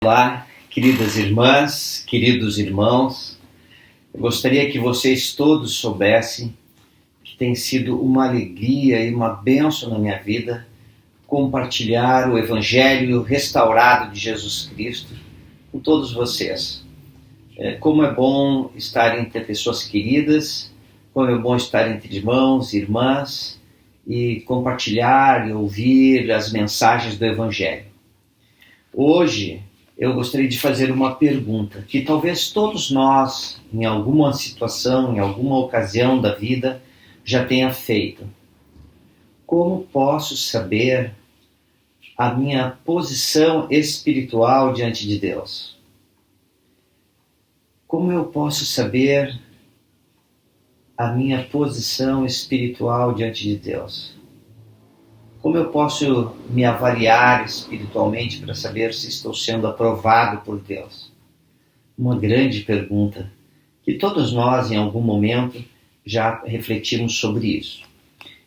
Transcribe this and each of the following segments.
Olá, queridas irmãs, queridos irmãos. Eu gostaria que vocês todos soubessem que tem sido uma alegria e uma bênção na minha vida compartilhar o Evangelho restaurado de Jesus Cristo com todos vocês. Como é bom estar entre pessoas queridas, como é bom estar entre irmãos e irmãs e compartilhar e ouvir as mensagens do Evangelho. Hoje eu gostaria de fazer uma pergunta que talvez todos nós, em alguma situação, em alguma ocasião da vida, já tenha feito. Como posso saber a minha posição espiritual diante de Deus? Como eu posso saber a minha posição espiritual diante de Deus? Como eu posso me avaliar espiritualmente para saber se estou sendo aprovado por Deus? Uma grande pergunta que todos nós, em algum momento, já refletimos sobre isso.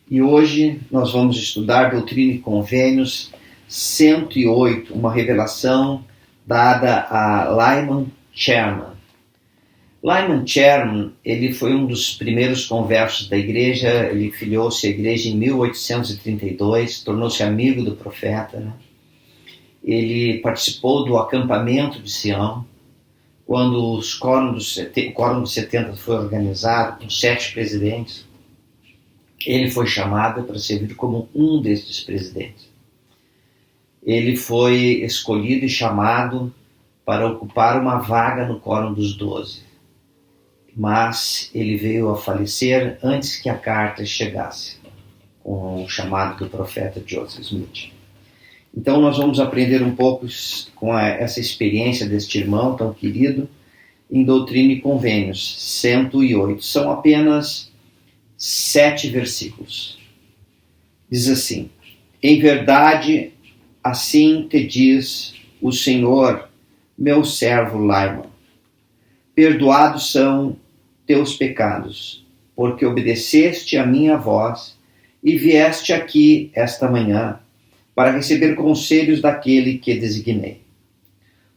E hoje nós vamos estudar Doutrina e Convênios 108, uma revelação dada a Lyman Sherman. Lyman Sherman, ele foi um dos primeiros conversos da igreja, ele filiou-se à igreja em 1832, tornou-se amigo do profeta, né? Ele participou do acampamento de Sião, quando o Quórum dos 70 foi organizado, com 7 presidentes. Ele foi chamado para servir como um desses presidentes. Ele foi escolhido e chamado para ocupar uma vaga no Quórum dos 12. Mas ele veio a falecer antes que a carta chegasse, com o chamado do profeta Joseph Smith. Então nós vamos aprender um pouco com essa experiência deste irmão tão querido em Doutrina e Convênios 108. São apenas 7 versículos. Diz assim: em verdade, assim te diz o Senhor, meu servo Lyman. Perdoados são teus pecados, porque obedeceste a minha voz e vieste aqui esta manhã para receber conselhos daquele que designei.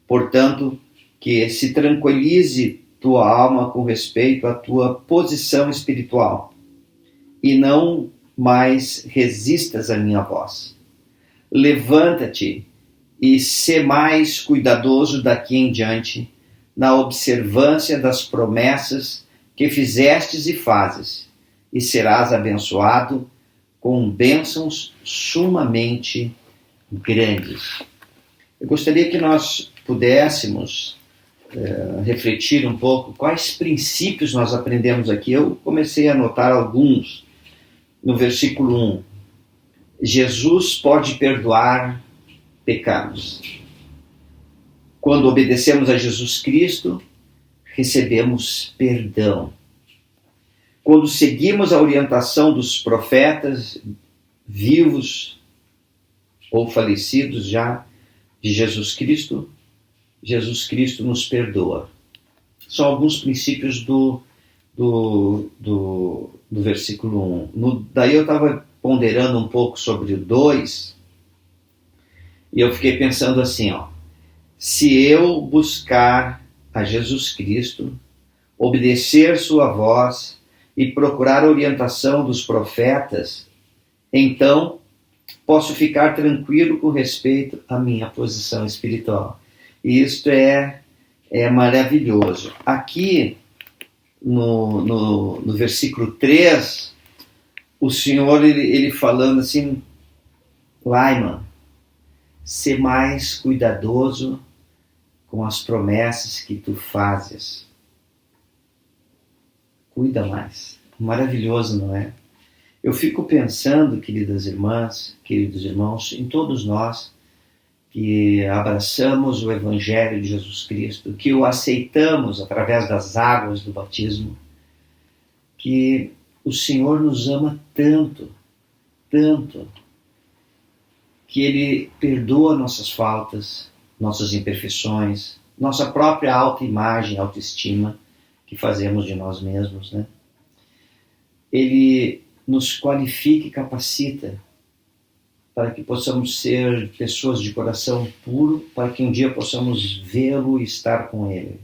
Portanto, que se tranquilize tua alma com respeito à tua posição espiritual e não mais resistas à minha voz. Levanta-te e sê mais cuidadoso daqui em diante na observância das promessas que fizestes e fazes, e serás abençoado com bênçãos sumamente grandes. Eu gostaria que nós pudéssemos refletir um pouco quais princípios nós aprendemos aqui. Eu comecei a anotar alguns no versículo 1. Jesus pode perdoar pecados. Quando obedecemos a Jesus Cristo, recebemos perdão. Quando seguimos a orientação dos profetas vivos ou falecidos já de Jesus Cristo nos perdoa. São alguns princípios do versículo 1. Daí eu estava ponderando um pouco sobre o 2 e eu fiquei pensando assim, se eu buscar a Jesus Cristo, obedecer sua voz e procurar a orientação dos profetas, então posso ficar tranquilo com respeito à minha posição espiritual. E isto é maravilhoso. Aqui no versículo 3, o Senhor ele falando assim, Lyman, ser mais cuidadoso com as promessas que tu fazes. Cuida mais. Maravilhoso, não é? Eu fico pensando, queridas irmãs, queridos irmãos, em todos nós que abraçamos o Evangelho de Jesus Cristo, que o aceitamos através das águas do batismo, que o Senhor nos ama tanto, tanto, que Ele perdoa nossas faltas, nossas imperfeições, nossa própria autoimagem, autoestima que fazemos de nós mesmos, né? Ele nos qualifica e capacita para que possamos ser pessoas de coração puro, para que um dia possamos vê-lo e estar com ele.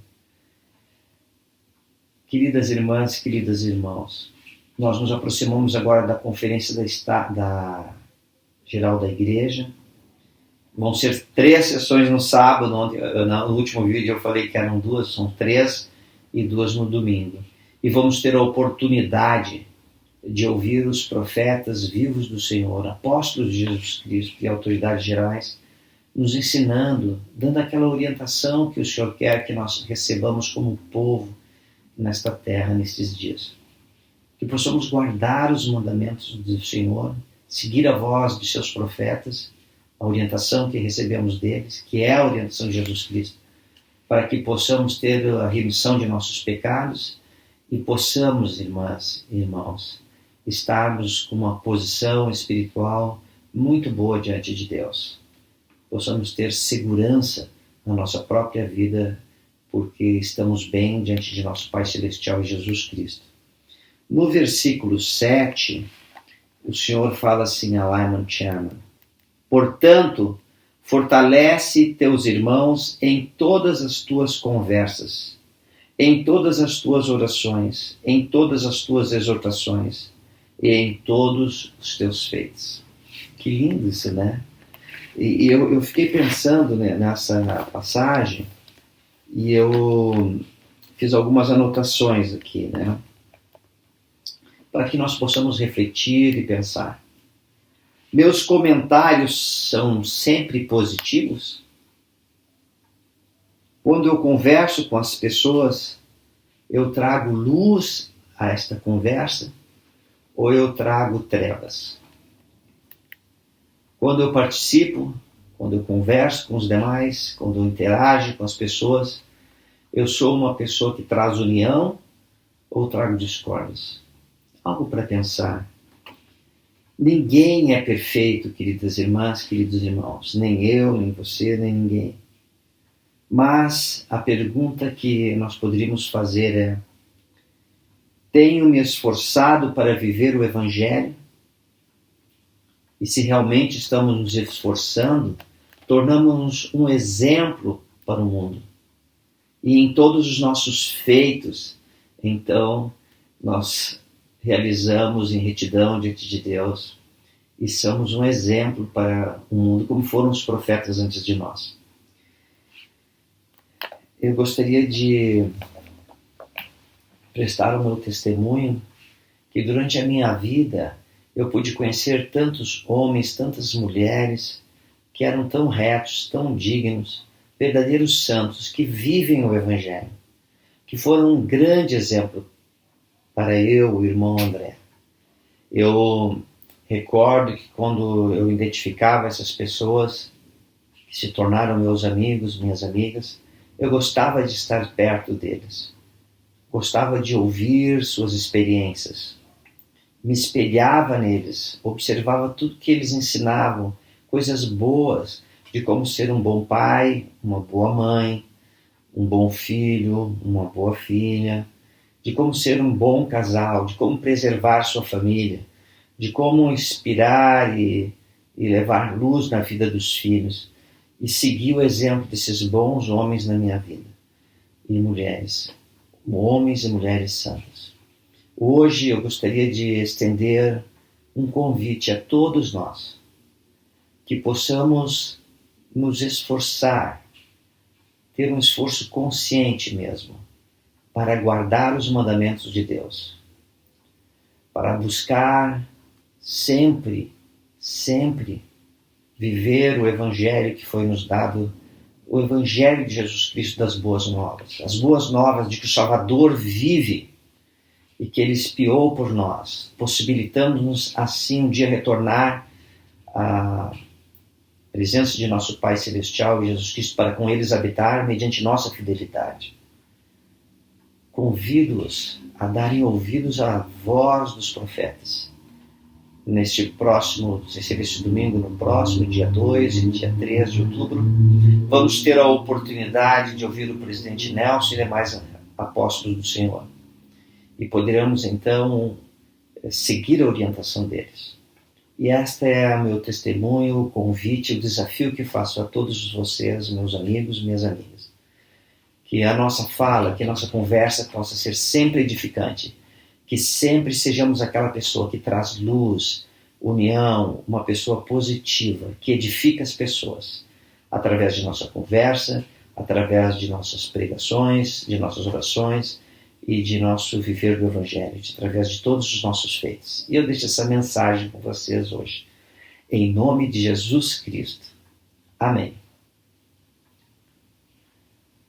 Queridas irmãs, queridos irmãos, nós nos aproximamos agora da conferência da geral da igreja. Vão ser 3 sessões no sábado. No último vídeo eu falei que eram 2, são 3 e 2 no domingo. E vamos ter a oportunidade de ouvir os profetas vivos do Senhor, apóstolos de Jesus Cristo e autoridades gerais, nos ensinando, dando aquela orientação que o Senhor quer que nós recebamos como povo nesta terra, nestes dias. Que possamos guardar os mandamentos do Senhor, seguir a voz de seus profetas, a orientação que recebemos deles, que é a orientação de Jesus Cristo, para que possamos ter a remissão de nossos pecados e possamos, irmãs e irmãos, estarmos com uma posição espiritual muito boa diante de Deus. Possamos ter segurança na nossa própria vida, porque estamos bem diante de nosso Pai Celestial e Jesus Cristo. No versículo 7, o Senhor fala assim a Lyman Sherman: portanto, fortalece teus irmãos em todas as tuas conversas, em todas as tuas orações, em todas as tuas exortações e em todos os teus feitos. Que lindo isso, né? E eu fiquei pensando, né, nessa passagem, e eu fiz algumas anotações aqui, né? Para que nós possamos refletir e pensar. Meus comentários são sempre positivos? Quando eu converso com as pessoas, eu trago luz a esta conversa ou eu trago trevas? Quando eu participo, quando eu converso com os demais, quando eu interajo com as pessoas, eu sou uma pessoa que traz união ou trago discórdias? Algo para pensar. Ninguém é perfeito, queridas irmãs, queridos irmãos. Nem eu, nem você, nem ninguém. Mas a pergunta que nós poderíamos fazer é: tenho me esforçado para viver o Evangelho? E se realmente estamos nos esforçando, tornamos-nos um exemplo para o mundo. E em todos os nossos feitos, então, nós realizamos em retidão diante de Deus e somos um exemplo para o mundo, como foram os profetas antes de nós. Eu gostaria de prestar o meu testemunho que durante a minha vida eu pude conhecer tantos homens, tantas mulheres que eram tão retos, tão dignos, verdadeiros santos, que vivem o Evangelho, que foram um grande exemplo para eu, o irmão André. Eu recordo que quando eu identificava essas pessoas que se tornaram meus amigos, minhas amigas, eu gostava de estar perto deles. Gostava de ouvir suas experiências. Me espelhava neles, observava tudo que eles ensinavam, coisas boas, de como ser um bom pai, uma boa mãe, um bom filho, uma boa filha, de como ser um bom casal, de como preservar sua família, de como inspirar e levar luz na vida dos filhos, e seguir o exemplo desses bons homens na minha vida, e mulheres, homens e mulheres santos. Hoje eu gostaria de estender um convite a todos nós, que possamos nos esforçar, ter um esforço consciente mesmo, para guardar os mandamentos de Deus, para buscar sempre viver o Evangelho que foi nos dado, o Evangelho de Jesus Cristo das boas novas, as boas novas de que o Salvador vive e que Ele expiou por nós, possibilitando-nos assim um dia retornar à presença de nosso Pai Celestial e Jesus Cristo para com eles habitar mediante nossa fidelidade. Convido-os a darem ouvidos à voz dos profetas. Neste próximo, não sei se é neste domingo, no próximo, dia 2 e dia 3 de outubro, vamos ter a oportunidade de ouvir o presidente Nelson e demais apóstolos do Senhor. E poderemos, então, seguir a orientação deles. E este é o meu testemunho, o convite, o desafio que faço a todos vocês, meus amigos, minhas amigas. Que a nossa fala, que a nossa conversa possa ser sempre edificante. Que sempre sejamos aquela pessoa que traz luz, união, uma pessoa positiva, que edifica as pessoas. Através de nossa conversa, através de nossas pregações, de nossas orações e de nosso viver do Evangelho, através de todos os nossos feitos. E eu deixo essa mensagem com vocês hoje. Em nome de Jesus Cristo. Amém.